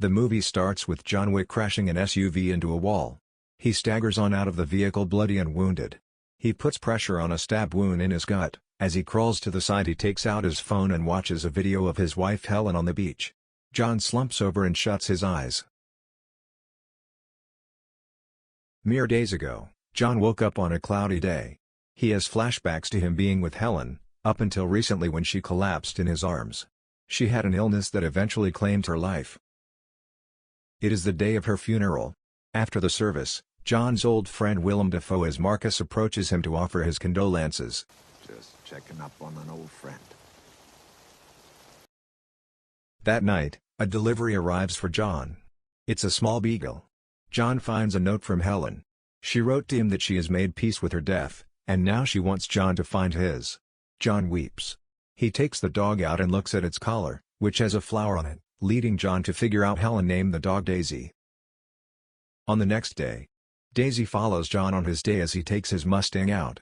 The movie starts with John Wick crashing an SUV into a wall. He staggers on out of the vehicle bloody and wounded. He puts pressure on a stab wound in his gut. As he crawls to the side, he takes out his phone and watches a video of his wife Helen on the beach. John slumps over and shuts his eyes. Mere days ago, John woke up on a cloudy day. He has flashbacks to him being with Helen, up until recently when she collapsed in his arms. She had an illness that eventually claimed her life. It is the day of her funeral. After the service, John's old friend Willem Dafoe as Marcus approaches him to offer his condolences. Just checking up on an old friend. That night, a delivery arrives for John. It's a small beagle. John finds a note from Helen. She wrote to him that she has made peace with her death, and now she wants John to find his. John weeps. He takes the dog out and looks at its collar, which has a flower on it, leading John to figure out Helen named the dog Daisy. On the next day, Daisy follows John on his day as he takes his Mustang out.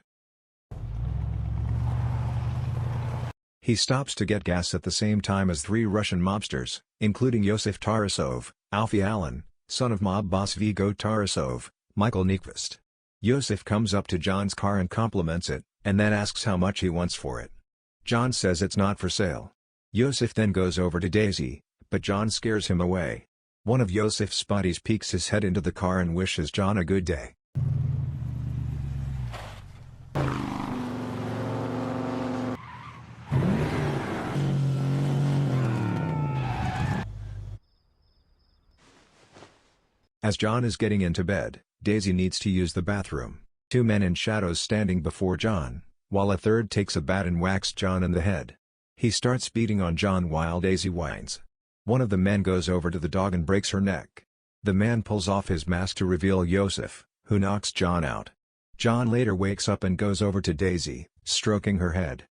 He stops to get gas at the same time as 3 Russian mobsters, including Yosef Tarasov, Alfie Allen, son of mob boss Viggo Tarasov, Michael Nyqvist. Yosef comes up to John's car and compliments it, and then asks how much he wants for it. John says it's not for sale. Yosef then goes over to Daisy, but John scares him away. One of Yosef's buddies peeks his head into the car and wishes John a good day. As John is getting into bed, Daisy needs to use the bathroom. 2 men in shadows standing before John, while a third takes a bat and whacks John in the head. He starts beating on John while Daisy whines. One of the men goes over to the dog and breaks her neck. The man pulls off his mask to reveal Yosef, who knocks John out. John later wakes up and goes over to Daisy, stroking her head.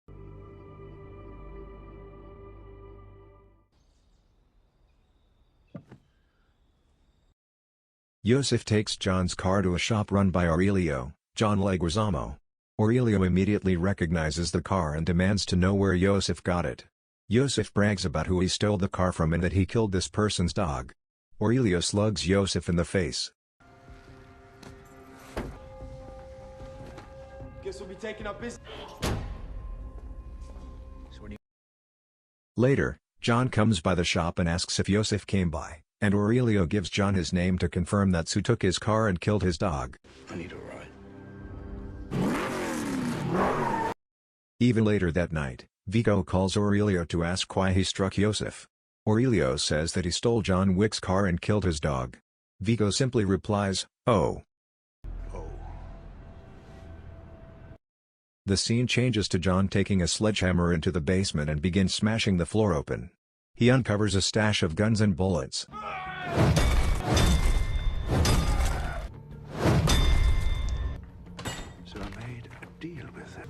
Yosef takes John's car to a shop run by Aurelio, John Leguizamo. Aurelio immediately recognizes the car and demands to know where Yosef got it. Yosef brags about who he stole the car from and that he killed this person's dog. Aurelio slugs Yosef in the face. Guess we'll be taking up business. Later, John comes by the shop and asks if Yosef came by, and Aurelio gives John his name to confirm that's who took his car and killed his dog. I need a ride. Even later that night, Viggo calls Aurelio to ask why he struck Yosef. Aurelio says that he stole John Wick's car and killed his dog. Viggo simply replies, "Oh." The scene changes to John taking a sledgehammer into the basement and begins smashing the floor open. He uncovers a stash of guns and bullets. So I made a deal with him.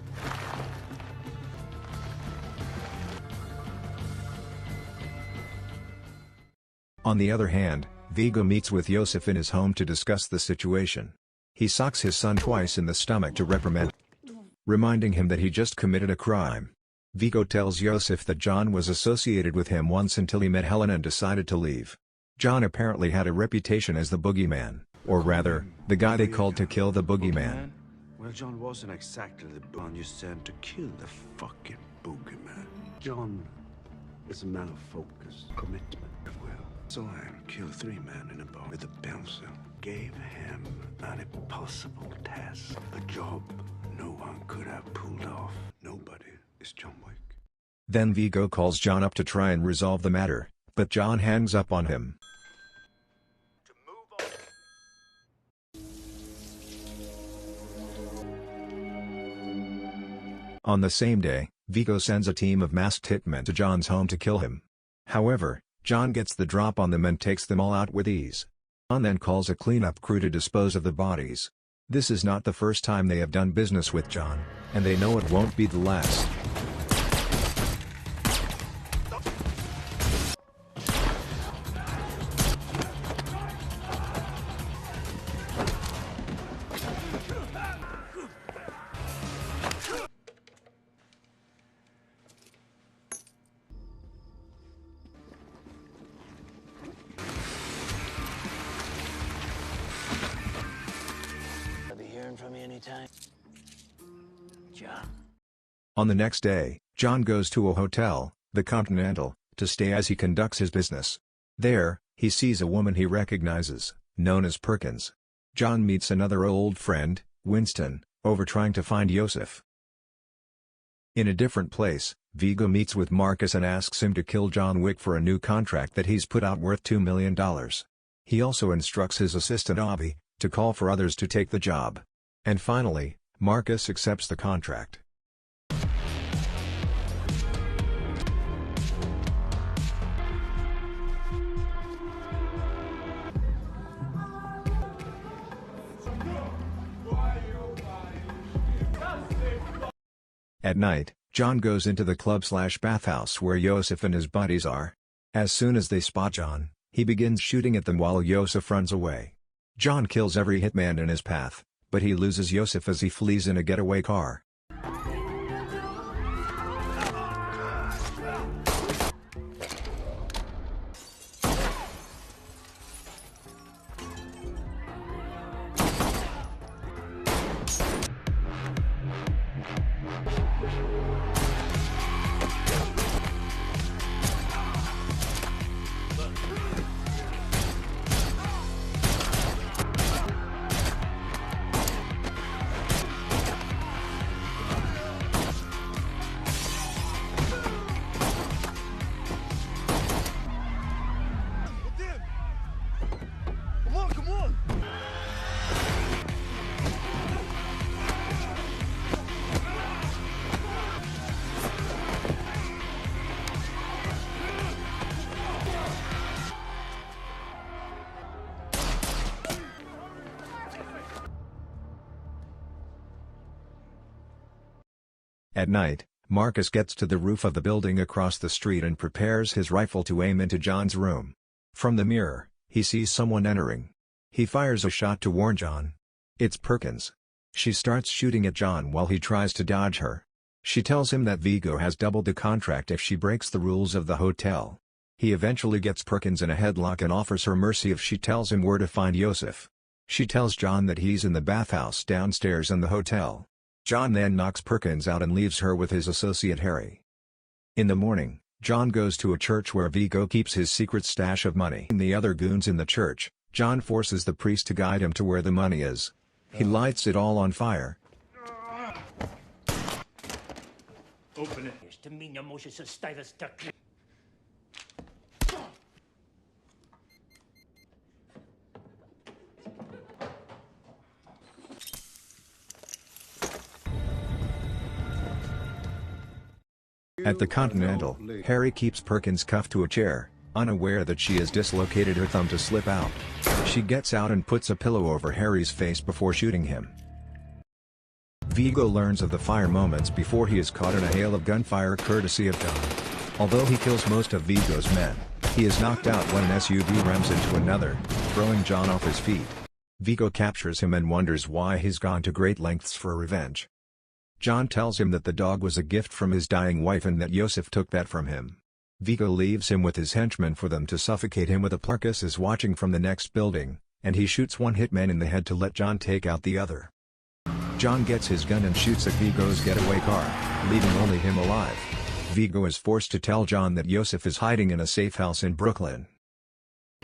On the other hand, Viggo meets with Yosef in his home to discuss the situation. He socks his son twice in the stomach to reprimand him, reminding him that he just committed a crime. Viggo tells Yosef that John was associated with him once until he met Helen and decided to leave. John apparently had a reputation as the boogeyman, or rather, the guy they called to kill the boogeyman. Well, John wasn't exactly the one you sent to kill the fucking boogeyman. John is a man of focus, commitment, of will. So I killed 3 men in a bar with a pencil. Gave him an impossible task, a job no one could have pulled off. Nobody is John Wick. Then Viggo calls John up to try and resolve the matter, but John hangs up on him. On the same day, Viggo sends a team of masked hitmen to John's home to kill him. However, John gets the drop on them and takes them all out with ease. John then calls a cleanup crew to dispose of the bodies. This is not the first time they have done business with John, and they know it won't be the last. On the next day, John goes to a hotel, the Continental, to stay as he conducts his business. There, he sees a woman he recognizes, known as Perkins. John meets another old friend, Winston, over trying to find Yosef. In a different place, Vigo meets with Marcus and asks him to kill John Wick for a new contract that he's put out worth $2 million. He also instructs his assistant Avi to call for others to take the job. And finally, Marcus accepts the contract. At night, John goes into the club/bathhouse where Yosef and his buddies are. As soon as they spot John, he begins shooting at them while Yosef runs away. John kills every hitman in his path, but he loses Yosef as he flees in a getaway car. At night, Marcus gets to the roof of the building across the street and prepares his rifle to aim into John's room. From the mirror, he sees someone entering. He fires a shot to warn John. It's Perkins. She starts shooting at John while he tries to dodge her. She tells him that Vigo has doubled the contract if she breaks the rules of the hotel. He eventually gets Perkins in a headlock and offers her mercy if she tells him where to find Yosef. She tells John that he's in the bathhouse downstairs in the hotel. John then knocks Perkins out and leaves her with his associate Harry. In the morning, John goes to a church where Vigo keeps his secret stash of money. And the other goons in the church, John forces the priest to guide him to where the money is. He lights it all on fire. Open it. At the Continental, Harry keeps Perkins cuffed to a chair, unaware that she has dislocated her thumb to slip out. She gets out and puts a pillow over Harry's face before shooting him. Vigo learns of the fire moments before he is caught in a hail of gunfire courtesy of John. Although he kills most of Vigo's men, he is knocked out when an SUV rams into another, throwing John off his feet. Vigo captures him and wonders why he's gone to great lengths for revenge. John tells him that the dog was a gift from his dying wife and that Yosef took that from him. Vigo leaves him with his henchmen for them to suffocate him with a Marcus is watching from the next building, and he shoots one hitman in the head to let John take out the other. John gets his gun and shoots at Vigo's getaway car, leaving only him alive. Vigo is forced to tell John that Yosef is hiding in a safe house in Brooklyn.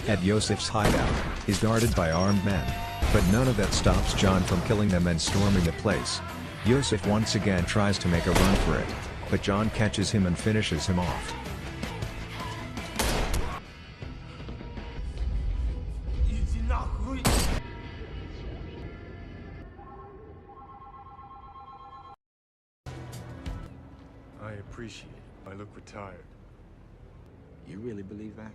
At Yosef's hideout, he's guarded by armed men, but none of that stops John from killing them and storming the place. Yosef once again tries to make a run for it, but John catches him and finishes him off. I appreciate it. I look retired. You really believe that?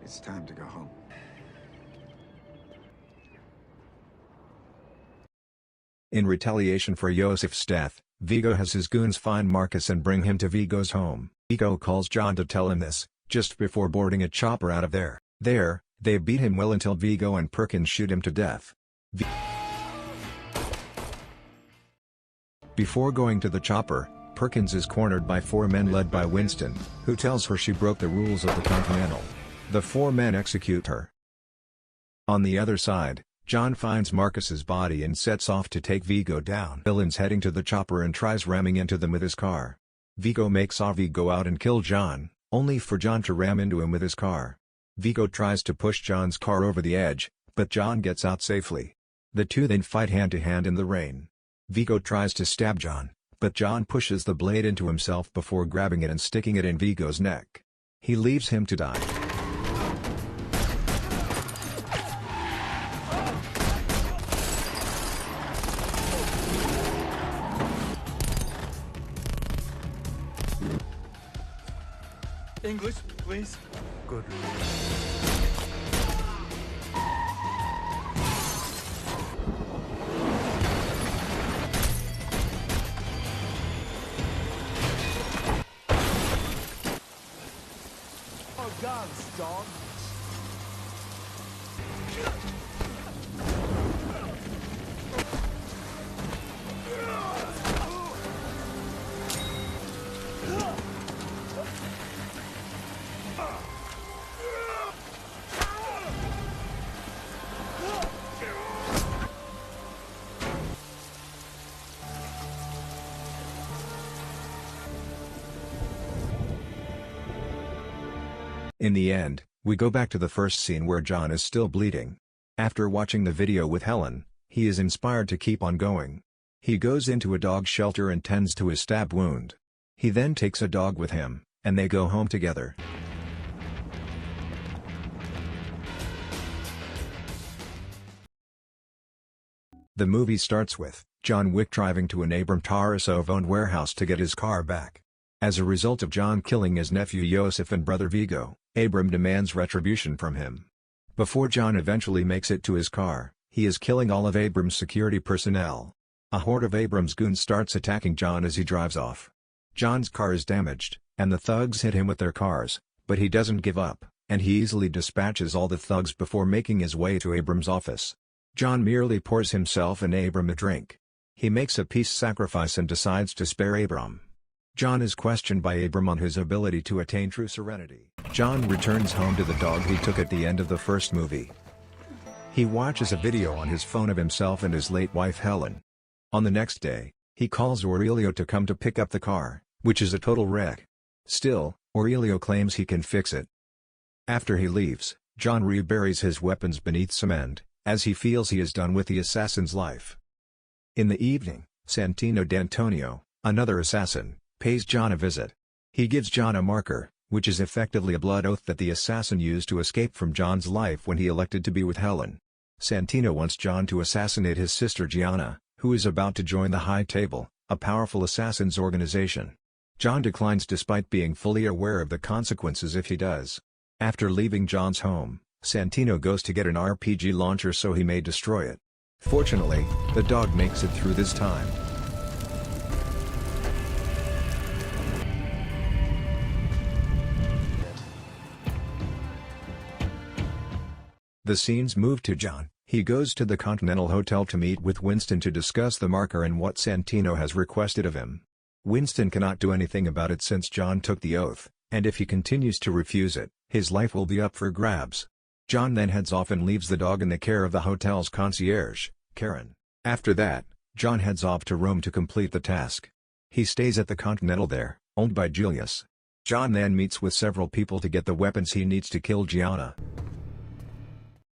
It's time to go home. In retaliation for Yosef's death, Vigo has his goons find Marcus and bring him to Vigo's home. Vigo calls John to tell him this, just before boarding a chopper out of there. There, they beat him well until Vigo and Perkins shoot him to death. Before going to the chopper, Perkins is cornered by 4 men led by Winston, who tells her she broke the rules of the Continental. The 4 men execute her. On the other side, John finds Marcus's body and sets off to take Vigo down. Villain's heading to the chopper and tries ramming into them with his car. Vigo makes Avi go out and kill John, only for John to ram into him with his car. Vigo tries to push John's car over the edge, but John gets out safely. The two then fight hand-to-hand in the rain. Vigo tries to stab John, but John pushes the blade into himself before grabbing it and sticking it in Vigo's neck. He leaves him to die. English, please. Good. Oh, guns, dog. In the end, we go back to the first scene where John is still bleeding. After watching the video with Helen, he is inspired to keep on going. He goes into a dog shelter and tends to his stab wound. He then takes a dog with him, and they go home together. The movie starts with John Wick driving to an Abram Tarasov-owned warehouse to get his car back. As a result of John killing his nephew Yosef and brother Vigo, Abram demands retribution from him. Before John eventually makes it to his car, he is killing all of Abram's security personnel. A horde of Abram's goons starts attacking John as he drives off. John's car is damaged, and the thugs hit him with their cars, but he doesn't give up, and he easily dispatches all the thugs before making his way to Abram's office. John merely pours himself and Abram a drink. He makes a peace sacrifice and decides to spare Abram. John is questioned by Abram on his ability to attain true serenity. John returns home to the dog he took at the end of the first movie. He watches a video on his phone of himself and his late wife Helen. On the next day, he calls Aurelio to come to pick up the car, which is a total wreck. Still, Aurelio claims he can fix it. After he leaves, John reburies his weapons beneath cement, as he feels he is done with the assassin's life. In the evening, Santino D'Antonio, another assassin, pays John a visit. He gives John a marker, which is effectively a blood oath that the assassin used to escape from John's life when he elected to be with Helen. Santino wants John to assassinate his sister Gianna, who is about to join the High Table, a powerful assassins organization. John declines despite being fully aware of the consequences if he does. After leaving John's home, Santino goes to get an RPG launcher so he may destroy it. Fortunately, the dog makes it through this time. The scenes move to John. He goes to the Continental Hotel to meet with Winston to discuss the marker and what Santino has requested of him. Winston cannot do anything about it since John took the oath, and if he continues to refuse it, his life will be up for grabs. John then heads off and leaves the dog in the care of the hotel's concierge, Karen. After that, John heads off to Rome to complete the task. He stays at the Continental there, owned by Julius. John then meets with several people to get the weapons he needs to kill Gianna.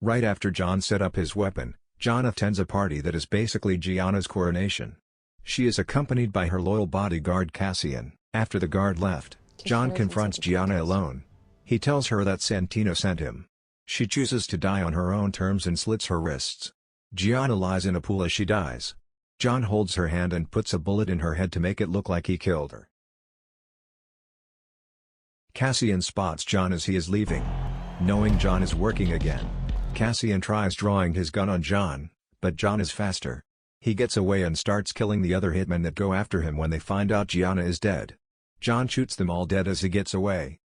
Right after John set up his weapon, John attends a party that is basically Gianna's coronation. She is accompanied by her loyal bodyguard Cassian. After the guard left, John confronts Gianna alone. He tells her that Santino sent him. She chooses to die on her own terms and slits her wrists. Gianna lies in a pool as she dies. John holds her hand and puts a bullet in her head to make it look like he killed her. Cassian spots John as he is leaving. Knowing John is working again, Cassian tries drawing his gun on John, but John is faster. He gets away and starts killing the other hitmen that go after him when they find out Gianna is dead. John shoots them all dead as he gets away.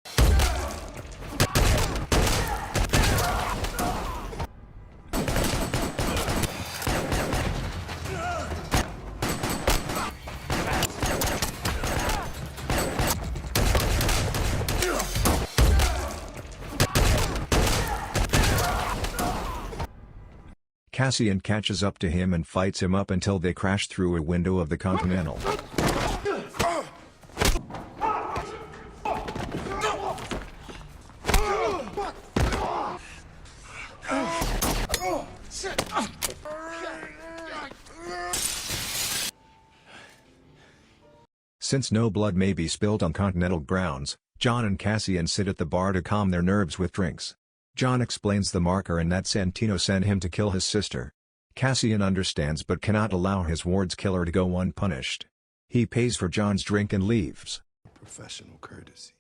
Cassian catches up to him and fights him up until they crash through a window of the Continental. Since no blood may be spilled on Continental grounds, John and Cassian sit at the bar to calm their nerves with drinks. John explains the marker and that Santino sent him to kill his sister. Cassian understands but cannot allow his ward's killer to go unpunished. He pays for John's drink and leaves. Professional courtesy.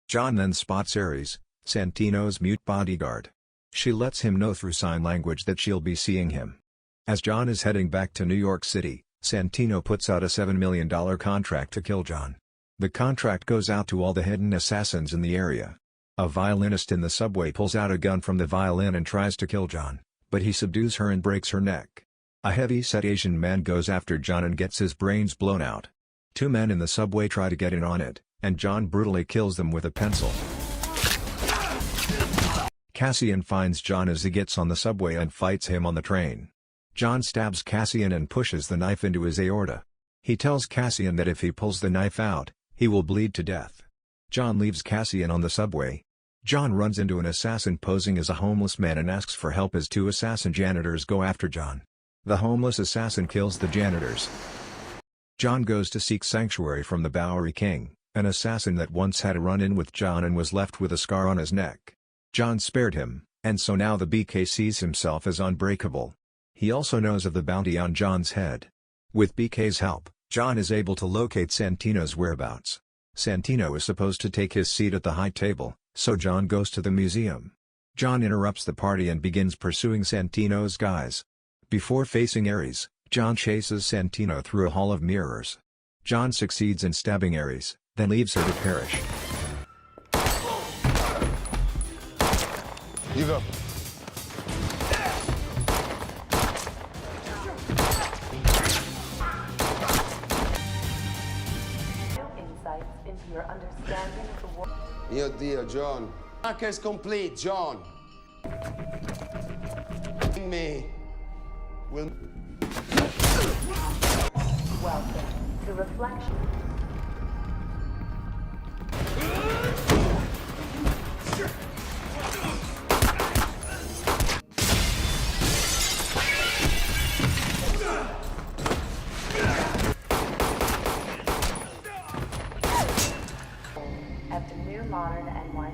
John then spots Ares, Santino's mute bodyguard. She lets him know through sign language that she'll be seeing him. As John is heading back to New York City, Santino puts out a $7 million contract to kill John. The contract goes out to all the hidden assassins in the area. A violinist in the subway pulls out a gun from the violin and tries to kill John, but he subdues her and breaks her neck. A heavy-set Asian man goes after John and gets his brains blown out. Two men in the subway try to get in on it, and John brutally kills them with a pencil. Cassian finds John as he gets on the subway and fights him on the train. John stabs Cassian and pushes the knife into his aorta. He tells Cassian that if he pulls the knife out, he will bleed to death. John leaves Cassian on the subway. John runs into an assassin posing as a homeless man and asks for help as two assassin janitors go after John. The homeless assassin kills the janitors. John goes to seek sanctuary from the Bowery King, an assassin that once had a run-in with John and was left with a scar on his neck. John spared him, and so now the BK sees himself as unbreakable. He also knows of the bounty on John's head. With BK's help, John is able to locate Santino's whereabouts. Santino is supposed to take his seat at the high table, so John goes to the museum. John interrupts the party and begins pursuing Santino's guys. Before facing Ares, John chases Santino through a hall of mirrors. John succeeds in stabbing Ares, then leaves her to perish. You go. Insights into your understanding of the world. Mio Dio, John. Marker is complete, John. Me. Will. Welcome to Reflection. At the new modern NYC.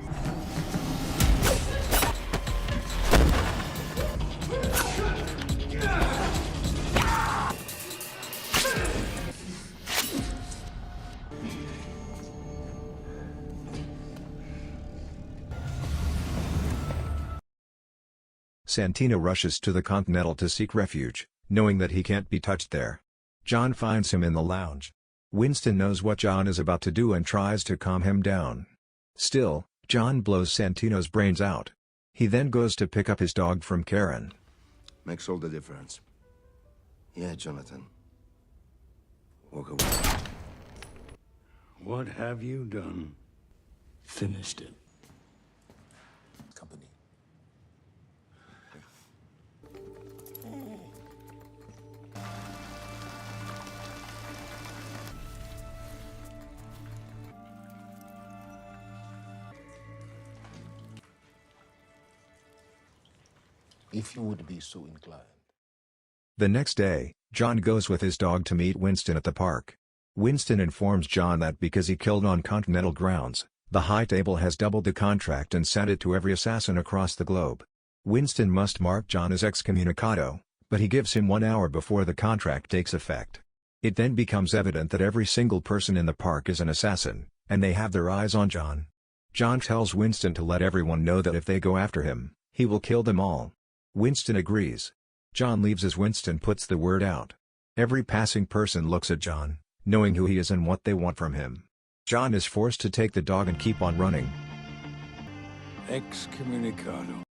Santino rushes to the Continental to seek refuge, knowing that he can't be touched there. John finds him in the lounge. Winston knows what John is about to do and tries to calm him down. Still, John blows Santino's brains out. He then goes to pick up his dog from Karen. Makes all the difference. Yeah, Jonathan. Walk away. What have you done? Finished it. Company. If you would be so inclined. The next day, John goes with his dog to meet Winston at the park. Winston informs John that because he killed on Continental grounds, the High Table has doubled the contract and sent it to every assassin across the globe. Winston must mark John as excommunicado, but he gives him 1 hour before the contract takes effect. It then becomes evident that every single person in the park is an assassin, and they have their eyes on John. John tells Winston to let everyone know that if they go after him, he will kill them all. Winston agrees. John leaves as Winston puts the word out. Every passing person looks at John, knowing who he is and what they want from him. John is forced to take the dog and keep on running. Excommunicado.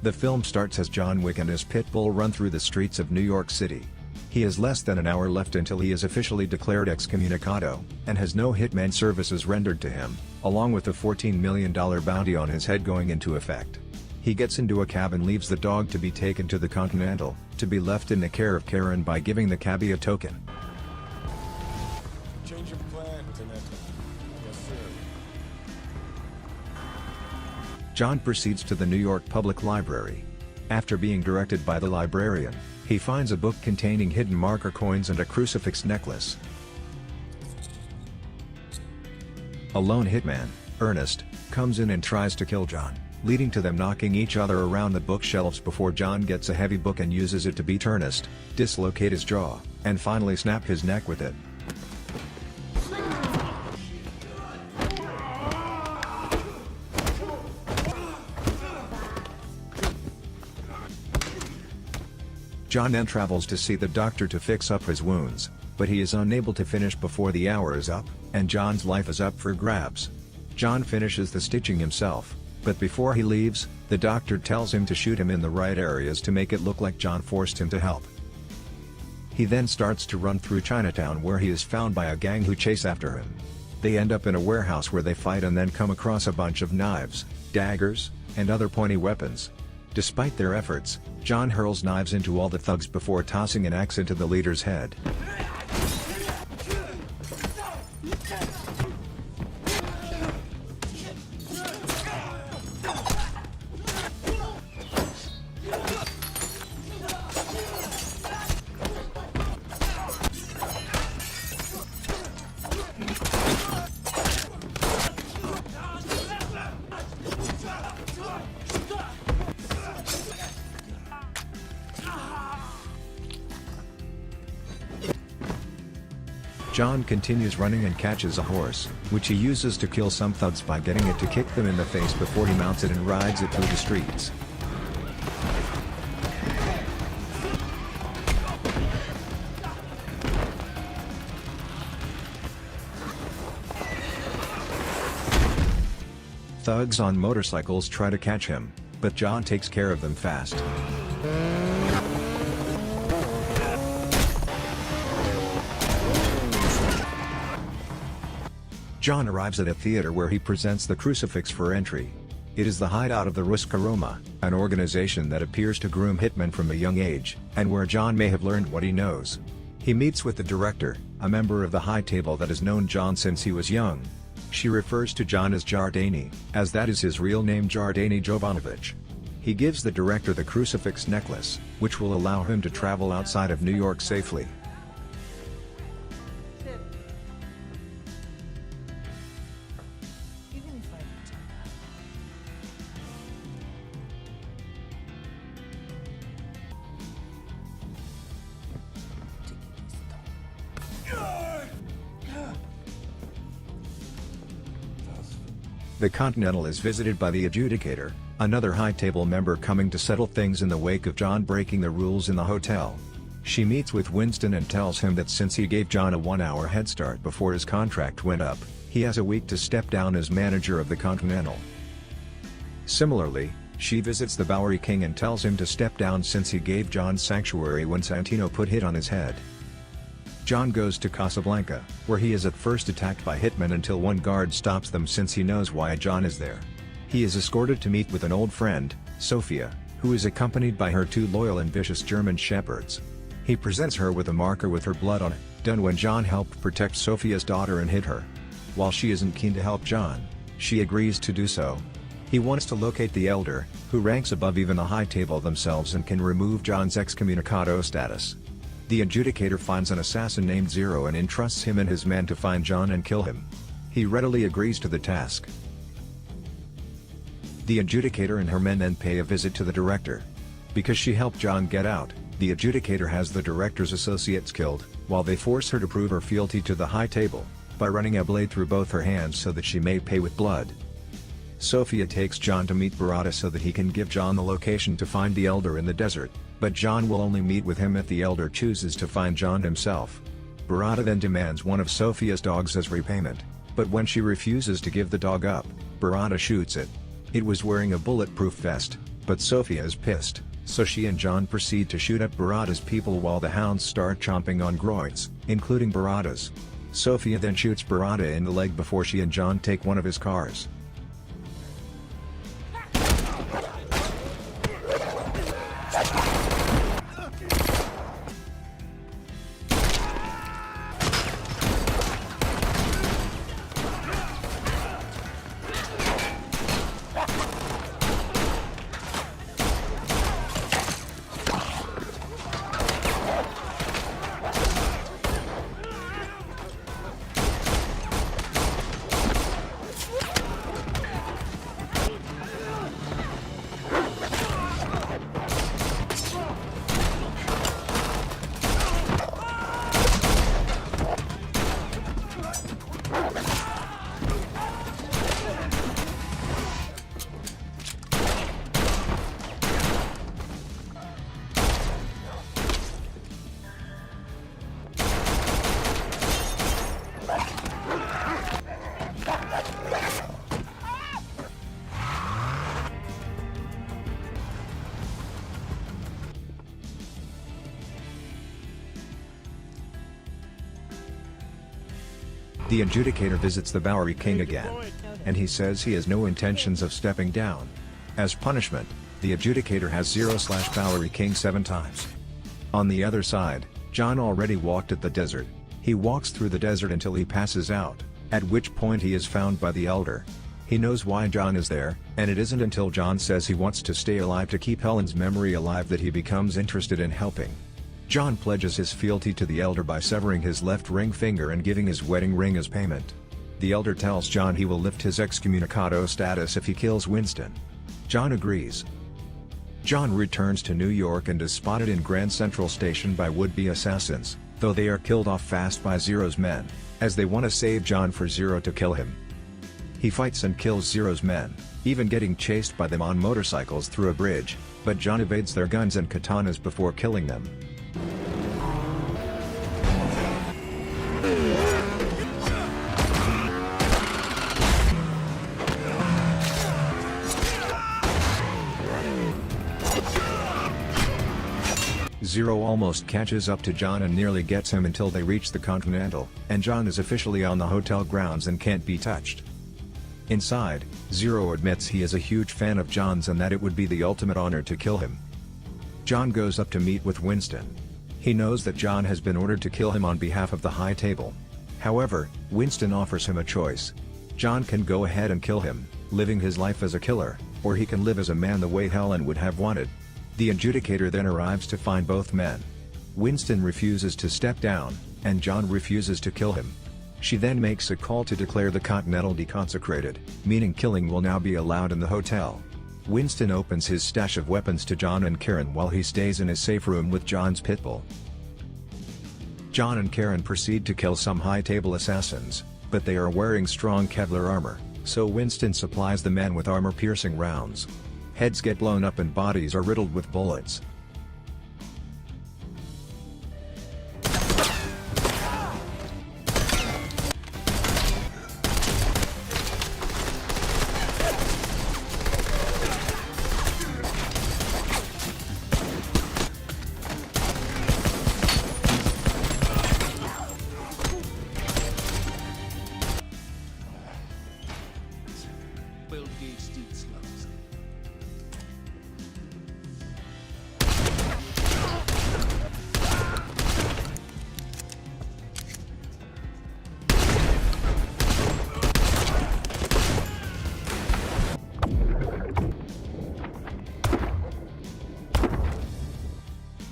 The film starts as John Wick and his pit bull run through the streets of New York City. He has less than an hour left until he is officially declared excommunicado, and has no hitman services rendered to him, along with a $14 million bounty on his head going into effect. He gets into a cab and leaves the dog to be taken to the Continental, to be left in the care of Karen by giving the cabbie a token. Change of plan, Lieutenant. Yes, sir. John proceeds to the New York Public Library. After being directed by the librarian, he finds a book containing hidden marker coins and a crucifix necklace. A lone hitman, Ernest, comes in and tries to kill John, leading to them knocking each other around the bookshelves before John gets a heavy book and uses it to beat Ernest, dislocate his jaw, and finally snap his neck with it. John then travels to see the doctor to fix up his wounds, but he is unable to finish before the hour is up, and John's life is up for grabs. John finishes the stitching himself, but before he leaves, the doctor tells him to shoot him in the right areas to make it look like John forced him to help. He then starts to run through Chinatown, where he is found by a gang who chase after him. They end up in a warehouse where they fight and then come across a bunch of knives, daggers, and other pointy weapons. Despite their efforts, John hurls knives into all the thugs before tossing an axe into the leader's head. John continues running and catches a horse, which he uses to kill some thugs by getting it to kick them in the face before he mounts it and rides it through the streets. Thugs on motorcycles try to catch him, but John takes care of them fast. John arrives at a theater where he presents the crucifix for entry. It is the hideout of the Ruskaroma, an organization that appears to groom hitmen from a young age, and where John may have learned what he knows. He meets with the director, a member of the high table that has known John since he was young. She refers to John as Jardani, as that is his real name, Jardani Jovanovich. He gives the director the crucifix necklace, which will allow him to travel outside of New York safely. The Continental is visited by the adjudicator, another high table member coming to settle things in the wake of John breaking the rules in the hotel. She meets with Winston and tells him that since he gave John a 1-hour head start before his contract went up, he has a week to step down as manager of the Continental. Similarly, she visits the Bowery King and tells him to step down since he gave John sanctuary when Santino put hit on his head. John goes to Casablanca, where he is at first attacked by hitmen until one guard stops them since he knows why John is there. He is escorted to meet with an old friend, Sophia, who is accompanied by her 2 loyal and vicious German shepherds. He presents her with a marker with her blood on it, done when John helped protect Sophia's daughter and hid her. While she isn't keen to help John, she agrees to do so. He wants to locate the Elder, who ranks above even the high table themselves and can remove John's excommunicado status. The adjudicator finds an assassin named Zero and entrusts him and his men to find John and kill him. He readily agrees to the task. The adjudicator and her men then pay a visit to the director. Because she helped John get out, the adjudicator has the director's associates killed, while they force her to prove her fealty to the high table, by running a blade through both her hands so that she may pay with blood. Sophia takes John to meet Barada so that he can give John the location to find the Elder in the desert, but John will only meet with him if the Elder chooses to find John himself. Barada then demands one of Sophia's dogs as repayment, but when she refuses to give the dog up, Barada shoots it. It was wearing a bulletproof vest. But Sophia is pissed, so she and John proceed to shoot at Barada's people while the hounds start chomping on groins, including Barada's. Sophia then shoots Barada in the leg before she and John take one of his cars. The adjudicator visits the Bowery King again, and he says he has no intentions of stepping down. As punishment, the adjudicator has Bowery King 7 times. On the other side, John already walked at the desert. He walks through the desert until he passes out, at which point he is found by the elder. He knows why John is there, and it isn't until John says he wants to stay alive to keep Helen's memory alive that he becomes interested in helping. John pledges his fealty to the elder by severing his left ring finger and giving his wedding ring as payment. The elder tells John he will lift his excommunicado status if he kills Winston. John agrees. John returns to New York and is spotted in Grand Central Station by would-be assassins, though they are killed off fast by Zero's men, as they want to save John for Zero to kill him. He fights and kills Zero's men, even getting chased by them on motorcycles through a bridge, but John evades their guns and katanas before killing them. Zero almost catches up to John and nearly gets him until they reach the Continental, and John is officially on the hotel grounds and can't be touched. Inside, Zero admits he is a huge fan of John's and that it would be the ultimate honor to kill him. John goes up to meet with Winston. He knows that John has been ordered to kill him on behalf of the High Table. However, Winston offers him a choice. John can go ahead and kill him, living his life as a killer, or he can live as a man the way Helen would have wanted. The adjudicator then arrives to find both men. Winston refuses to step down, and John refuses to kill him. She then makes a call to declare the Continental deconsecrated, meaning killing will now be allowed in the hotel. Winston opens his stash of weapons to John and Karen while he stays in his safe room with John's pitbull. John and Karen proceed to kill some High Table assassins, but they are wearing strong Kevlar armor, so Winston supplies the men with armor-piercing rounds. Heads get blown up and bodies are riddled with bullets.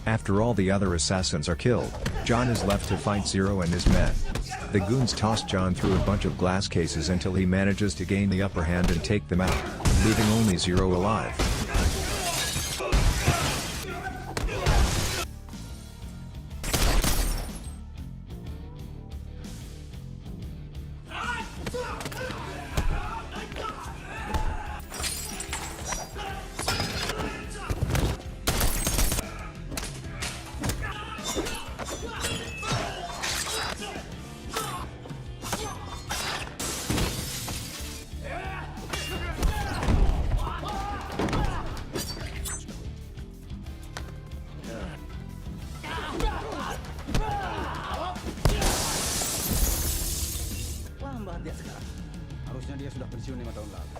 After all the other assassins are killed, John is left to fight Zero and his men. The goons toss John through a bunch of glass cases until he manages to gain the upper hand and take them out, leaving only Zero alive. Harusnya dia sudah pensiun 5 tahun lalu.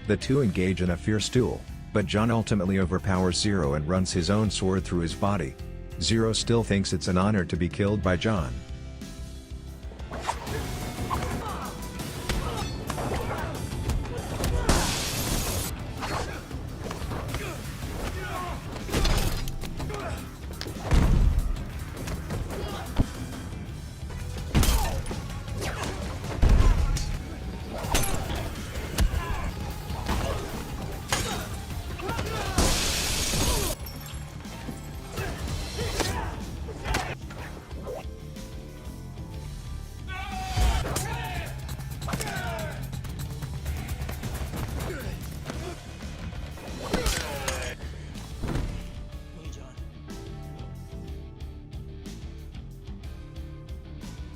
The two engage in a fierce duel, but John ultimately overpowers Zero and runs his own sword through his body. Zero still thinks it's an honor to be killed by John.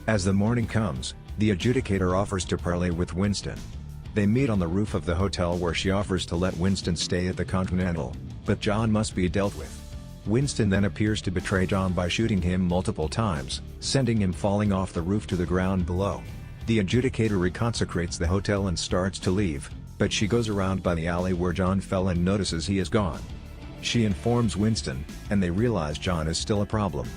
As the morning comes, the adjudicator offers to parley with Winston. They meet on the roof of the hotel where she offers to let Winston stay at the Continental, but John must be dealt with. Winston then appears to betray John by shooting him multiple times, sending him falling off the roof to the ground below. The adjudicator reconsecrates the hotel and starts to leave, but she goes around by the alley where John fell and notices he is gone. She informs Winston, and they realize John is still a problem.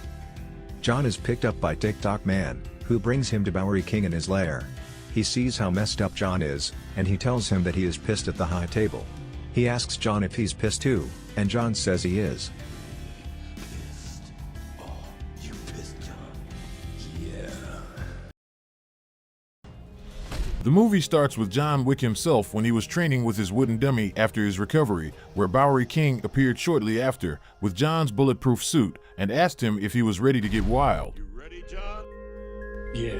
John is picked up by TikTok Man, who brings him to Bowery King in his lair. He sees how messed up John is, and he tells him that he is pissed at the high table. He asks John if he's pissed too, and John says he is. Pissed. Oh, you pissed, John? Yeah. The movie starts with John Wick himself when he was training with his wooden dummy after his recovery, where Bowery King appeared shortly after, with John's bulletproof suit, and asked him if he was ready to get wild. You ready, John? Yeah.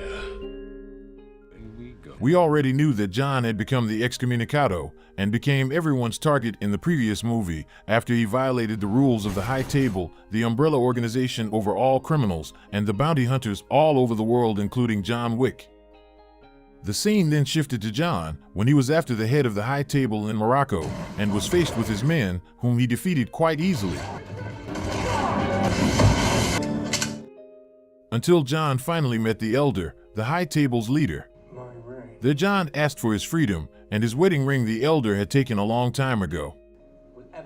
We already knew that John had become the excommunicado, and became everyone's target in the previous movie, after he violated the rules of the High Table, the umbrella organization over all criminals, and the bounty hunters all over the world including John Wick. The scene then shifted to John, when he was after the head of the High Table in Morocco, and was faced with his men, whom he defeated quite easily. Until John finally met the Elder, the High Table's leader. There John asked for his freedom, and his wedding ring the Elder had taken a long time ago.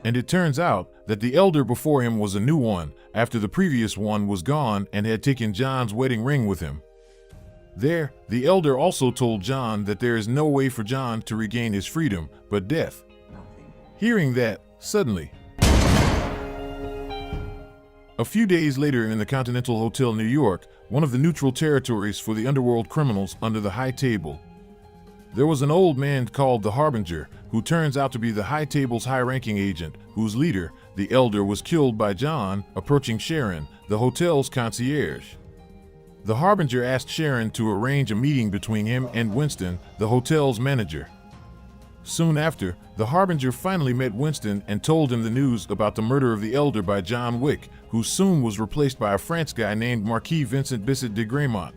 And it turns out that the Elder before him was a new one, after the previous one was gone and had taken John's wedding ring with him. There, the Elder also told John that there is no way for John to regain his freedom, but death. Hearing that, suddenly, a few days later in the Continental Hotel New York, one of the neutral territories for the underworld criminals under the High Table, there was an old man called the Harbinger, who turns out to be the High Table's high-ranking agent, whose leader, the Elder, was killed by John, approaching Sharon, the hotel's concierge. The Harbinger asked Sharon to arrange a meeting between him and Winston, the hotel's manager. Soon after, the Harbinger finally met Winston and told him the news about the murder of the Elder by John Wick, who soon was replaced by a French guy named Marquis Vincent Bissett de Graymont.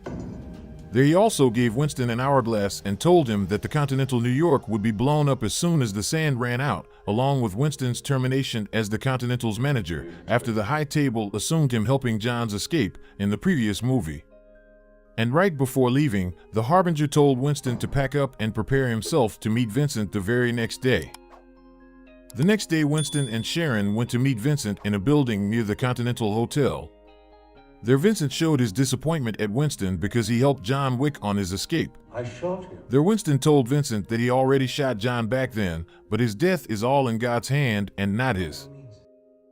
There he also gave Winston an hourglass and told him that the Continental New York would be blown up as soon as the sand ran out, along with Winston's termination as the Continental's manager, after the High Table assumed him helping John's escape in the previous movie. And right before leaving, the Harbinger told Winston to pack up and prepare himself to meet Vincent the very next day. The next day, Winston and Sharon went to meet Vincent in a building near the Continental Hotel. There Vincent showed his disappointment at Winston because he helped John Wick on his escape. I shot him. There Winston told Vincent that he already shot John back then, but his death is all in God's hand and not his.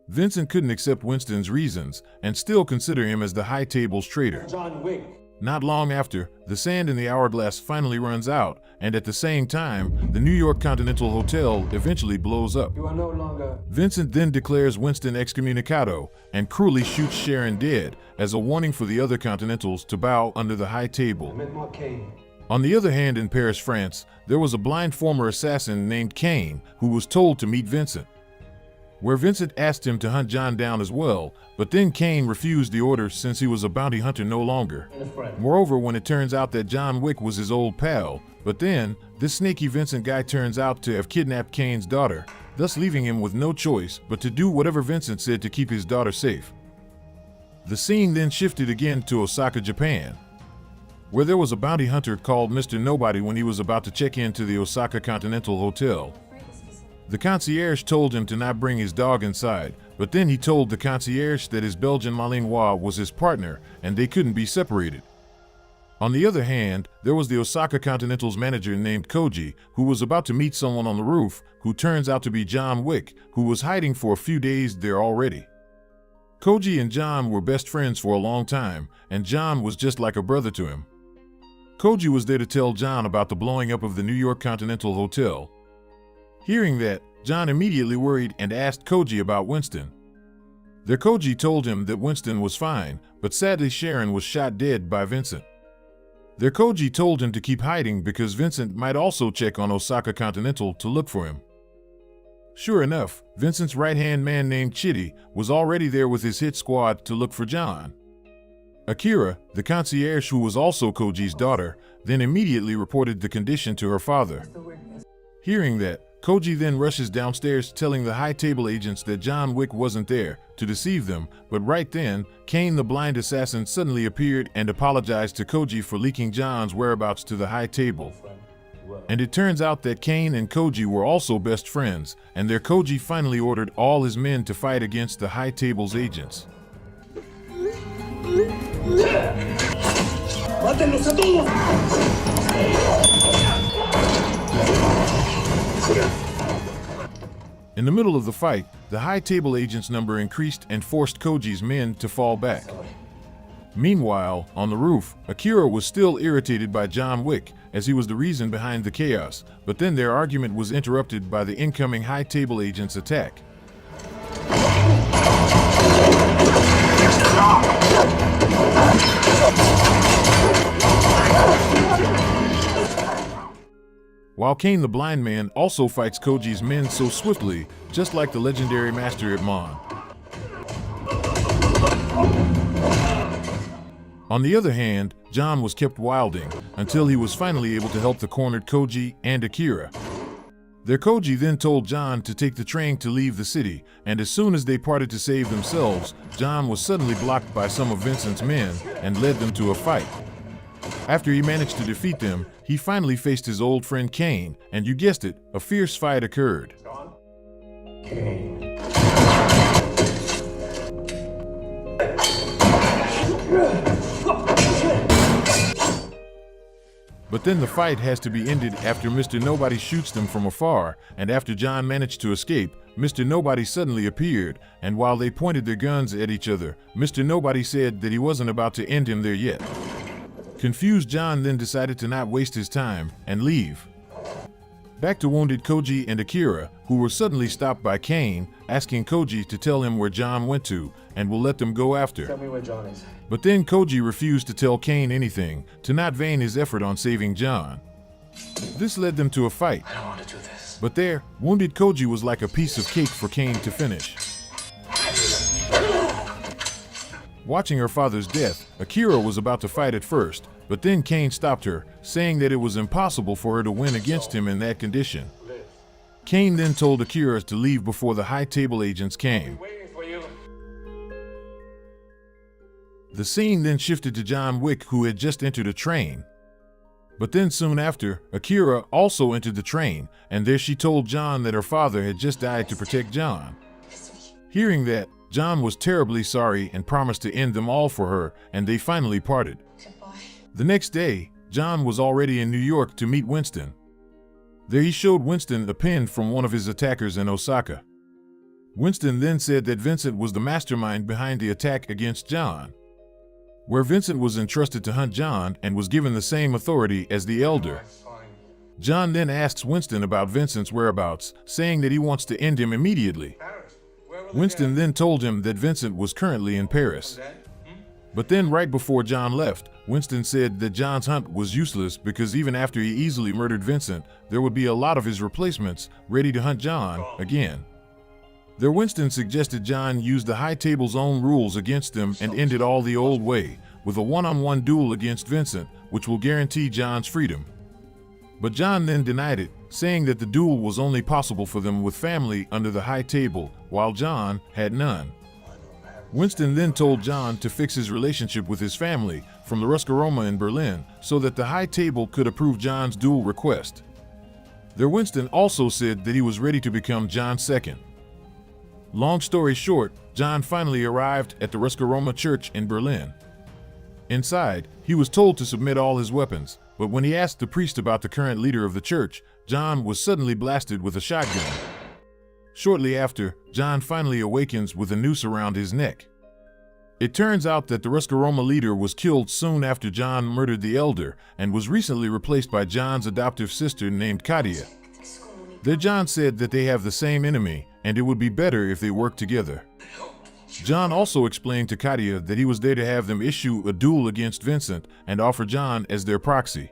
Vincent couldn't accept Winston's reasons and still consider him as the High Table's traitor. John Wick. Not long after, the sand in the hourglass finally runs out, and at the same time, the New York Continental Hotel eventually blows up. You are no longer. Vincent then declares Winston excommunicado and cruelly shoots Sharon dead as a warning for the other Continentals to bow under the High Table. Met Marquis. On the other hand, in Paris, France, there was a blind former assassin named Kane who was told to meet Vincent, where Vincent asked him to hunt John down as well, but then Kane refused the order since he was a bounty hunter no longer. Moreover, when it turns out that John Wick was his old pal, but then this snaky Vincent guy turns out to have kidnapped Kane's daughter, thus leaving him with no choice but to do whatever Vincent said to keep his daughter safe. The scene then shifted again to Osaka, Japan, where there was a bounty hunter called Mr. Nobody when he was about to check into the Osaka Continental Hotel. The concierge told him to not bring his dog inside, but then he told the concierge that his Belgian Malinois was his partner and they couldn't be separated. On the other hand, there was the Osaka Continental's manager named Koji, who was about to meet someone on the roof, who turns out to be John Wick, who was hiding for a few days there already. Koji and John were best friends for a long time, and John was just like a brother to him. Koji was there to tell John about the blowing up of the New York Continental Hotel. Hearing that, John immediately worried and asked Koji about Winston. Their Koji told him that Winston was fine, but sadly Sharon was shot dead by Vincent. Their Koji told him to keep hiding because Vincent might also check on Osaka Continental to look for him. Sure enough, Vincent's right-hand man named Chitty was already there with his hit squad to look for John. Akira, the concierge who was also Koji's daughter, then immediately reported the condition to her father. Hearing that, Koji then rushes downstairs telling the high table agents that John Wick wasn't there to deceive them, but right then, Kane the blind assassin suddenly appeared and apologized to Koji for leaking John's whereabouts to the high table. And it turns out that Kane and Koji were also best friends, and their Koji finally ordered all his men to fight against the high table's agents. ¡Mátenlos a todos! In the middle of the fight, the high table agents' number increased and forced Koji's men to fall back. Meanwhile, on the roof, Akira was still irritated by John Wick, as he was the reason behind the chaos, but then their argument was interrupted by the incoming high table agents' attack. While Kane the blind man also fights Koji's men so swiftly, just like the legendary master Ip Man. On the other hand, John was kept wilding until he was finally able to help the cornered Koji and Akira. Their Koji then told John to take the train to leave the city, and as soon as they parted to save themselves, John was suddenly blocked by some of Vincent's men and led them to a fight. After he managed to defeat them, he finally faced his old friend Kane, and you guessed it, a fierce fight occurred. But then the fight has to be ended after Mr. Nobody shoots them from afar, and after John managed to escape, Mr. Nobody suddenly appeared, and while they pointed their guns at each other, Mr. Nobody said that he wasn't about to end him there yet. Confused, John then decided to not waste his time and leave. Back to wounded Koji and Akira, who were suddenly stopped by Kane, asking Koji to tell him where John went to, and will let them go after. Tell me where John is. But then Koji refused to tell Kane anything, to not vain his effort on saving John. This led them to a fight. I don't want to do this. But there, wounded Koji was like a piece of cake for Kane to finish. Watching her father's death, Akira was about to fight at first, but then Kane stopped her, saying that it was impossible for her to win against him in that condition. Kane then told Akira to leave before the high table agents came. The scene then shifted to John Wick, who had just entered a train. But then soon after, Akira also entered the train, and there she told John that her father had just died to protect John. Hearing that, John was terribly sorry and promised to end them all for her, and they finally parted. The next day, John was already in New York to meet Winston. There he showed Winston a pin from one of his attackers in Osaka. Winston then said that Vincent was the mastermind behind the attack against John, where Vincent was entrusted to hunt John and was given the same authority as the elder. John then asks Winston about Vincent's whereabouts, saying that he wants to end him immediately. Winston then told him that Vincent was currently in Paris. But then right before John left, Winston said that John's hunt was useless because even after he easily murdered Vincent, there would be a lot of his replacements ready to hunt John again. There Winston suggested John use the High Table's own rules against them and end it all the old way, with a one-on-one duel against Vincent, which will guarantee John's freedom. But John then denied it, saying that the duel was only possible for them with family under the High Table, while John had none. Winston then told John to fix his relationship with his family from the Roscaroma in Berlin so that the High Table could approve John's duel request. There Winston also said that he was ready to become John's second. Long story short, John finally arrived at the Roscaroma church in Berlin. Inside, he was told to submit all his weapons, but when he asked the priest about the current leader of the church, John was suddenly blasted with a shotgun. Shortly after, John finally awakens with a noose around his neck. It turns out that the Roscaroma leader was killed soon after John murdered the elder and was recently replaced by John's adoptive sister named Katia. There John said that they have the same enemy and it would be better if they worked together. John also explained to Katia that he was there to have them issue a duel against Vincent and offer John as their proxy.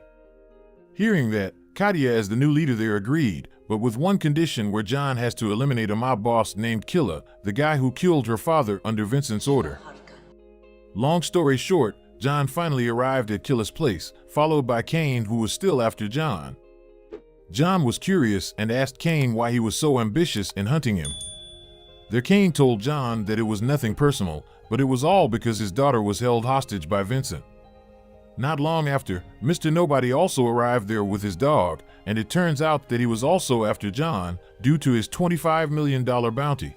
Hearing that, Katia as the new leader there agreed, but with one condition where John has to eliminate a mob boss named Killer, the guy who killed her father under Vincent's order. Long story short, John finally arrived at Killer's place, followed by Kane, who was still after John. John was curious and asked Kane why he was so ambitious in hunting him. There Kane told John that it was nothing personal, but it was all because his daughter was held hostage by Vincent. Not long after, Mr. Nobody also arrived there with his dog, and it turns out that he was also after John due to his $25 million bounty.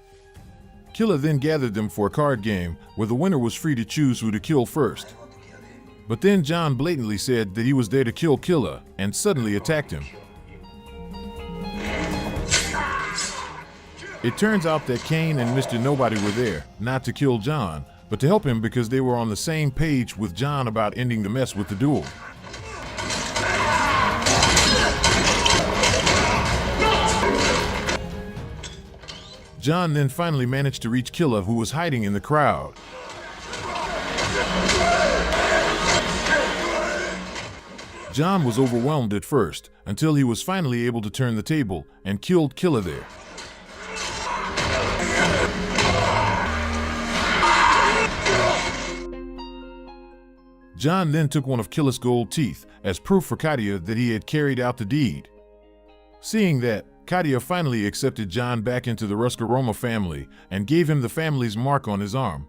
Killer then gathered them for a card game where the winner was free to choose who to kill first. But then John blatantly said that he was there to kill Killer and suddenly attacked him. It turns out that Kane and Mr. Nobody were there, not to kill John, but to help him because they were on the same page with John about ending the mess with the duel. John then finally managed to reach Killer, who was hiding in the crowd. John was overwhelmed at first, until he was finally able to turn the table and killed Killer there. John then took one of Killer's gold teeth as proof for Katia that he had carried out the deed. Seeing that, Katia finally accepted John back into the Roscaroma family and gave him the family's mark on his arm.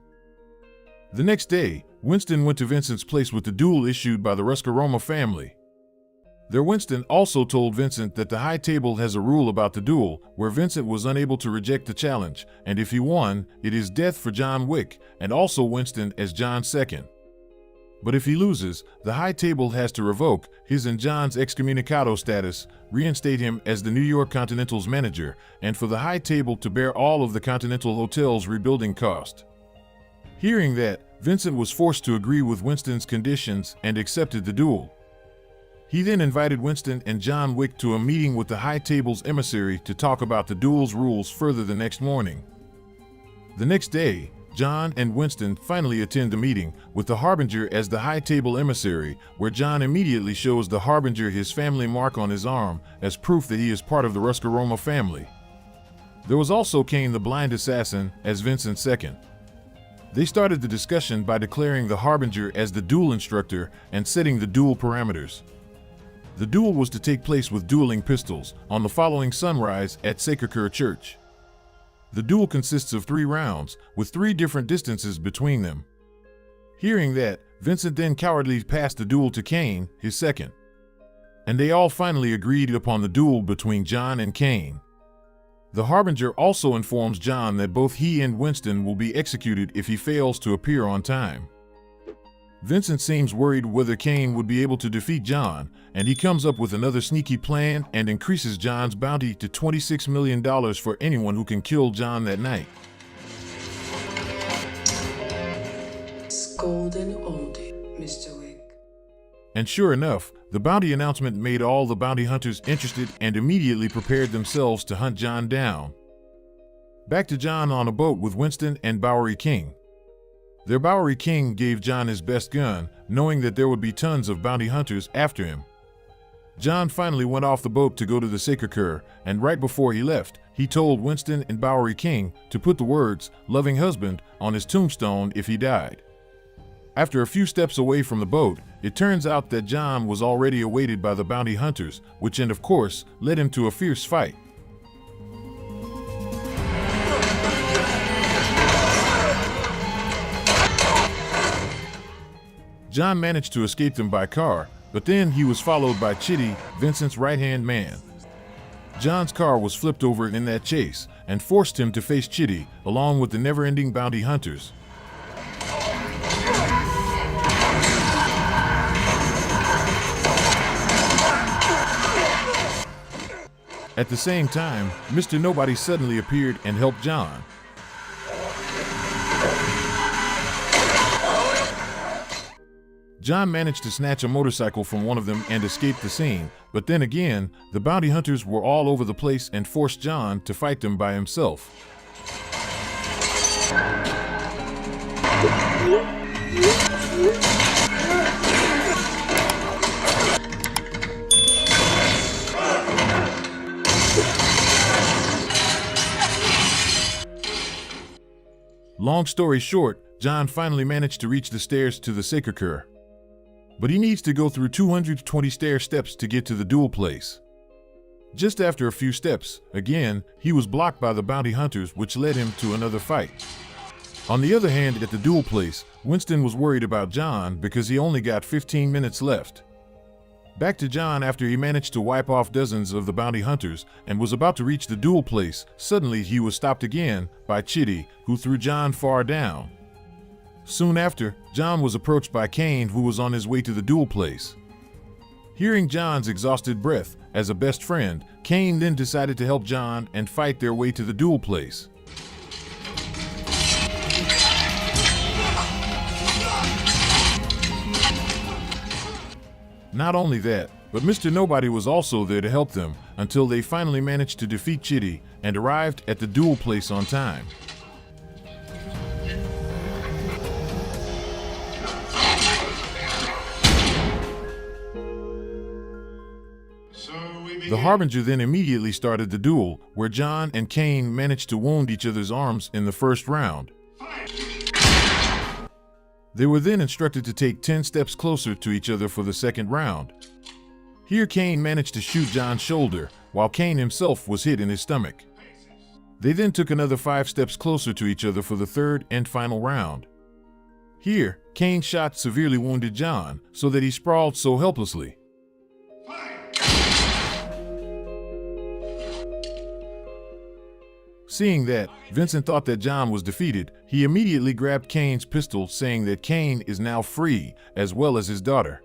The next day, Winston went to Vincent's place with the duel issued by the Roscaroma family. There Winston also told Vincent that the High Table has a rule about the duel where Vincent was unable to reject the challenge, and if he won, it is death for John Wick and also Winston as John's second. But if he loses, the High Table has to revoke his and John's excommunicado status, reinstate him as the New York Continental's manager, and for the High Table to bear all of the Continental Hotel's rebuilding cost. Hearing that, Vincent was forced to agree with Winston's conditions and accepted the duel. He then invited Winston and John Wick to a meeting with the High Table's emissary to talk about the duel's rules further the next morning. The next day, John and Winston finally attend the meeting with the Harbinger as the High Table emissary, where John immediately shows the Harbinger his family mark on his arm as proof that he is part of the Roscaroma family. There was also Kane the blind assassin as Vincent's second. They started the discussion by declaring the Harbinger as the duel instructor and setting the duel parameters. The duel was to take place with dueling pistols on the following sunrise at Sacré-Cœur Church. The duel consists of 3 rounds, with 3 different distances between them. Hearing that, Vincent then cowardly passed the duel to Kane, his second. And they all finally agreed upon the duel between John and Kane. The Harbinger also informs John that both he and Winston will be executed if he fails to appear on time. Vincent seems worried whether Kane would be able to defeat John, and he comes up with another sneaky plan and increases John's bounty to $26 million for anyone who can kill John that night. Golden oldie, Mr. Wick. And sure enough, the bounty announcement made all the bounty hunters interested and immediately prepared themselves to hunt John down. Back to John on a boat with Winston and Bowery King. Their Bowery King gave John his best gun, knowing that there would be tons of bounty hunters after him. John finally went off the boat to go to the Sacre-Cœur, and right before he left, he told Winston and Bowery King to put the words, "loving husband," on his tombstone if he died. After a few steps away from the boat, it turns out that John was already awaited by the bounty hunters, which of course led him to a fierce fight. John managed to escape them by car, but then he was followed by Chitty, Vincent's right-hand man. John's car was flipped over in that chase and forced him to face Chitty along with the never-ending bounty hunters. At the same time, Mr. Nobody suddenly appeared and helped John. John managed to snatch a motorcycle from one of them and escape the scene, but then again, the bounty hunters were all over the place and forced John to fight them by himself. Long story short, John finally managed to reach the stairs to the Sacre-Cœur. But he needs to go through 220 stair steps to get to the duel place. Just after a few steps, again, he was blocked by the bounty hunters, which led him to another fight. On the other hand, at the duel place, Winston was worried about John because he only got 15 minutes left. Back to John after he managed to wipe off dozens of the bounty hunters and was about to reach the duel place. Suddenly he was stopped again by Chitty, who threw John far down. Soon after, John was approached by Kane, who was on his way to the duel place. Hearing John's exhausted breath, as a best friend, Kane then decided to help John and fight their way to the duel place. Not only that, but Mr. Nobody was also there to help them until they finally managed to defeat Chitty and arrived at the duel place on time. The Harbinger then immediately started the duel, where John and Kane managed to wound each other's arms in the first round. They were then instructed to take 10 steps closer to each other for the second round. Here Kane managed to shoot John's shoulder, while Kane himself was hit in his stomach. They then took another 5 steps closer to each other for the third and final round. Here, Kane's shot severely wounded John, so that he sprawled so helplessly. Seeing that, Vincent thought that John was defeated. He immediately grabbed Kane's pistol, saying that Kane is now free, as well as his daughter.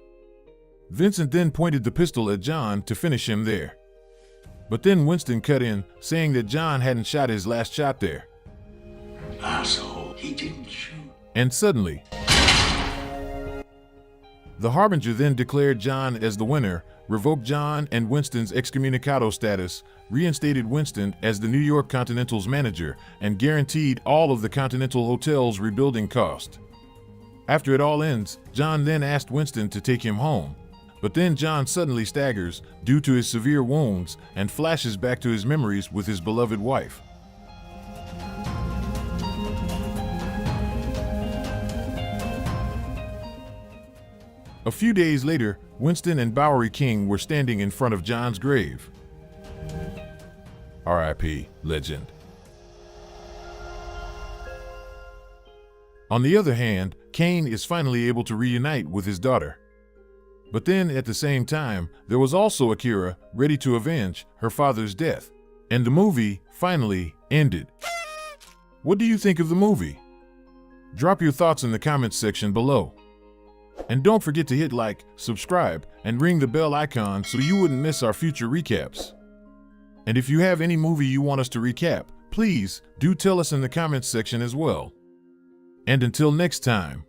Vincent then pointed the pistol at John to finish him there. But then Winston cut in, saying that John hadn't shot his last shot there. Asshole, he didn't shoot. And suddenly, the Harbinger then declared John as the winner, revoked John and Winston's excommunicado status, reinstated Winston as the New York Continental's manager, and guaranteed all of the Continental Hotel's rebuilding cost. After it all ends, John then asked Winston to take him home. But then John suddenly staggers due to his severe wounds and flashes back to his memories with his beloved wife. A few days later, Winston and Bowery King were standing in front of John's grave. R.I.P. Legend. On the other hand, Kane is finally able to reunite with his daughter. But then, at the same time, there was also Akira, ready to avenge her father's death. And the movie, finally, ended. What do you think of the movie? Drop your thoughts in the comments section below. And don't forget to hit like, subscribe, and ring the bell icon so you wouldn't miss our future recaps. And if you have any movie you want us to recap, please do tell us in the comments section as well. And until next time.